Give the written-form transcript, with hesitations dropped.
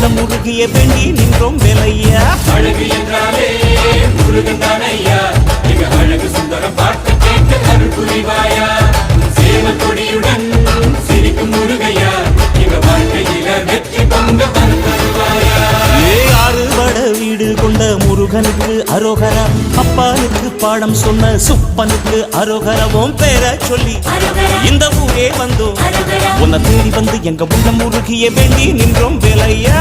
உள்ளம் முருகிய வேண்டி நின்றோம் வேலையா. அழகு என்றாலே முருகன் தானையா, எங்க அழகு சுந்தரம் பாட்டு கேட்டு அருள் புரிவாயா. சேவல் கொடியுடன் சிரிக்கும் முருகையா, எங்க வாழ்க்கையில வெற்றி பொங்க தருவாயா. ஆறுபட வீடு கொண்ட முருகனுக்கு அரோகரா, அப்பானுக்கு பாடம் சொன்ன சுப்பனுக்கு அரோகரவும் பேர சொல்லி இந்த ஊரே வந்தோம். உன்னை தேடி வந்து எங்க உள்ளம் முருகிய வேண்டி நின்றோம் வேலையா.